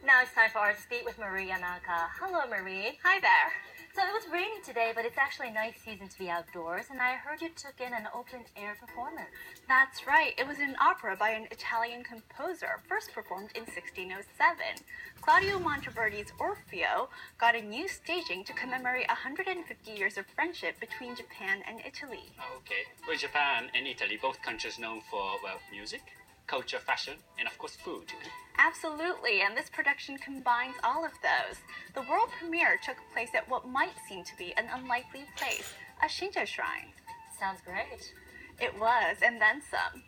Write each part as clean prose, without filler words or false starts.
Now it's time for our Speak with Marie Yanaka. Hello, Marie. Hi there. So it was raining today, but it's actually a nice season to be outdoors, and I heard you took in an open-air performance. That's right. It was an opera by an Italian composer, first performed in 1607. Claudio Monteverdi's Orfeo got a new staging to commemorate 150 years of friendship between Japan and Italy. Okay. Well, Japan and Italy, both countries known for, well, music, culture, fashion, and of course food. Absolutely, and this production combines all of those. The world premiere took place at what might seem to be an unlikely place, a Shinto shrine. Sounds great. It was, and then some.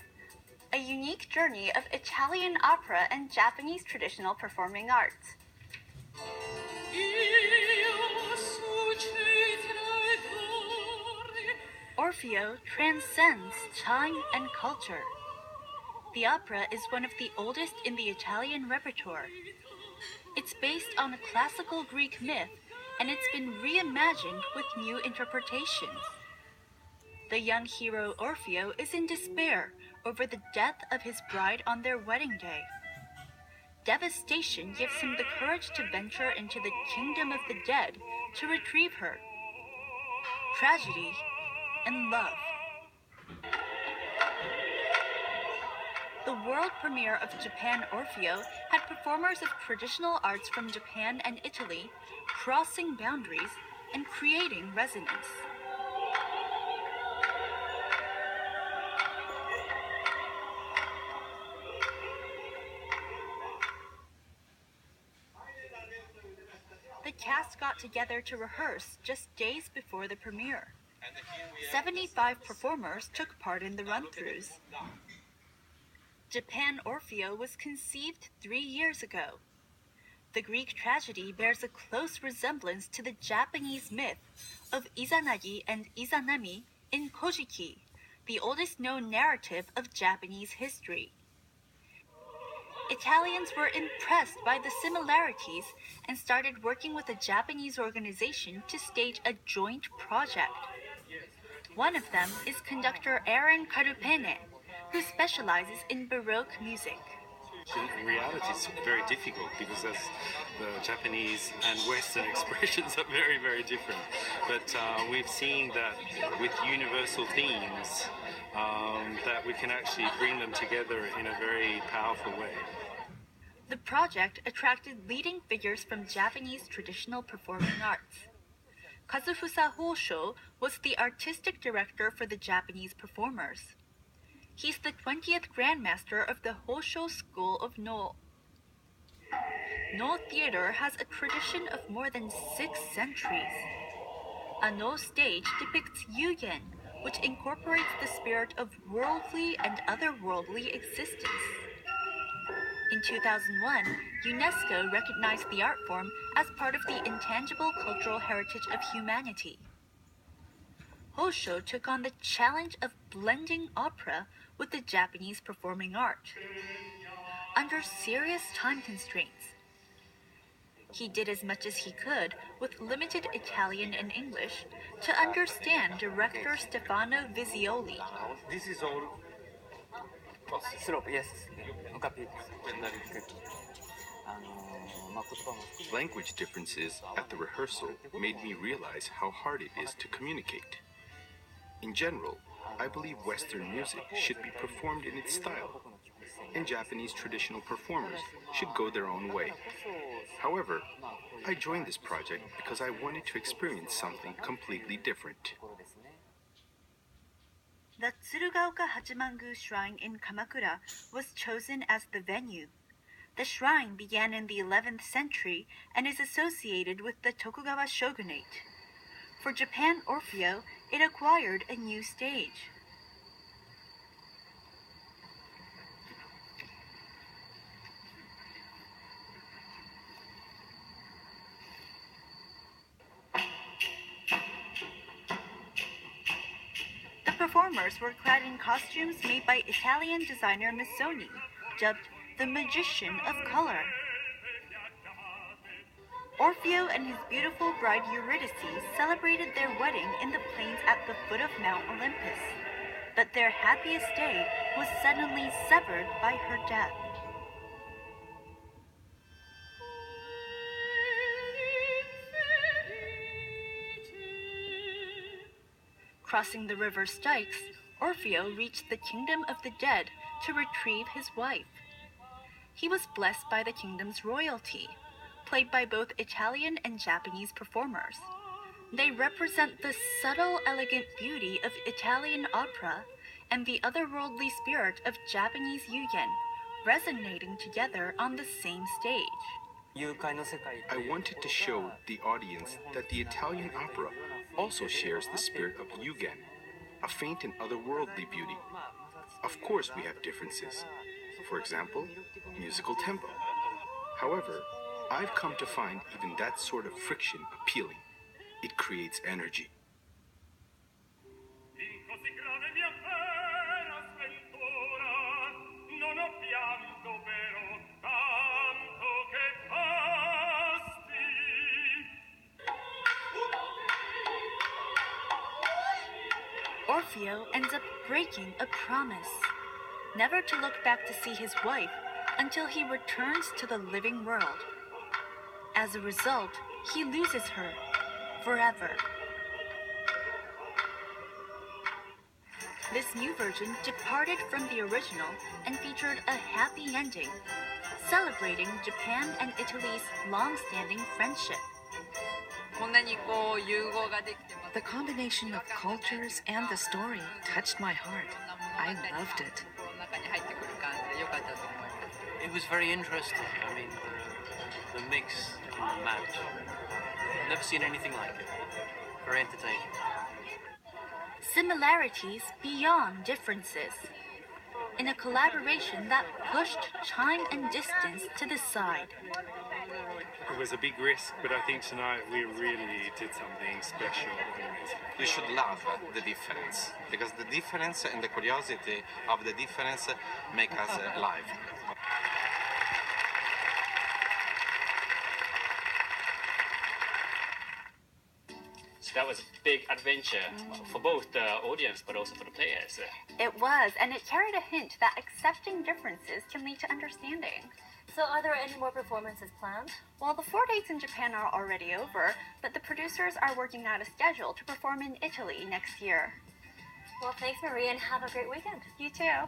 A unique journey of Italian opera and Japanese traditional performing arts. Orfeo transcends time and culture. The opera is one of the oldest in the Italian repertoire. It's based on a classical Greek myth, and it's been reimagined with new interpretations. The young hero Orfeo is in despair over the death of his bride on their wedding day. Devastation gives him the courage to venture into the kingdom of the dead to retrieve her. Tragedy and love. The world premiere of Japan Orfeo had performers of traditional arts from Japan and Italy crossing boundaries and creating resonance. The cast got together to rehearse just days before the premiere. 75 performers took part in the run-throughs. Japan Orfeo was conceived 3 years ago. The Greek tragedy bears a close resemblance to the Japanese myth of Izanagi and Izanami in Kojiki, the oldest known narrative of Japanese history. Italians were impressed by the similarities and started working with a Japanese organization to stage a joint project. One of them is conductor Aaron Karupene, who specializes in Baroque music. In reality, it's very difficult because the Japanese and Western expressions are very, very different. But we've seen that with universal themes, that we can actually bring them together in a very powerful way. The project attracted leading figures from Japanese traditional performing arts. Kazufusa Hosho was the artistic director for the Japanese performers. He's the 20th Grandmaster of the Hosho School of No. No Theater has a tradition of more than 6 centuries. A No stage depicts Yugen, which incorporates the spirit of worldly and otherworldly existence. In 2001, UNESCO recognized the art form as part of the intangible cultural heritage of humanity. Hosho took on the challenge of blending opera with the Japanese performing art. Under serious time constraints, he did as much as he could with limited Italian and English to understand director Stefano Vizioli. This is all slope, yes. Language differences at the rehearsal made me realize how hard it is to communicate. In general, I believe Western music should be performed in its style, and Japanese traditional performers should go their own way. However, I joined this project because I wanted to experience something completely different. The Tsurugaoka Hachimangu Shrine in Kamakura was chosen as the venue. The shrine began in the 11th century and is associated with the Tokugawa shogunate. For Japan Orfeo, it acquired a new stage. The performers were clad in costumes made by Italian designer Missoni, dubbed the Magician of Color. Orfeo and his beautiful bride Eurydice celebrated their wedding in the plains at the foot of Mount Olympus, but their happiest day was suddenly severed by her death. Crossing the river Styx, Orfeo reached the kingdom of the dead to retrieve his wife. He was blessed by the kingdom's royalty, played by both Italian and Japanese performers. They represent the subtle, elegant beauty of Italian opera and the otherworldly spirit of Japanese yugen, resonating together on the same stage. I wanted to show the audience that the Italian opera also shares the spirit of yugen, a faint and otherworldly beauty. Of course we have differences. For example, musical tempo. However, I've come to find even that sort of friction appealing. It creates energy. Orfeo ends up breaking a promise, never to look back to see his wife until he returns to the living world. As a result, he loses her forever. This new version departed from the original and featured a happy ending, celebrating Japan and Italy's long-standing friendship. The combination of cultures and the story touched my heart. I loved it. It was very interesting. I mean, the mix and the match. I've never seen anything like it. Very entertaining. Similarities beyond differences. In a collaboration that pushed time and distance to the side. It was a big risk, but I think tonight we really did something special. You should love the difference, because the difference and the curiosity of the difference make us alive. So that was a big adventure for both the audience but also for the players. It was, and it carried a hint that accepting differences can lead to understanding. So are there any more performances planned? Well, the 4 dates in Japan are already over, but the producers are working out a schedule to perform in Italy next year. Well, thanks, Marie, and have a great weekend. You too.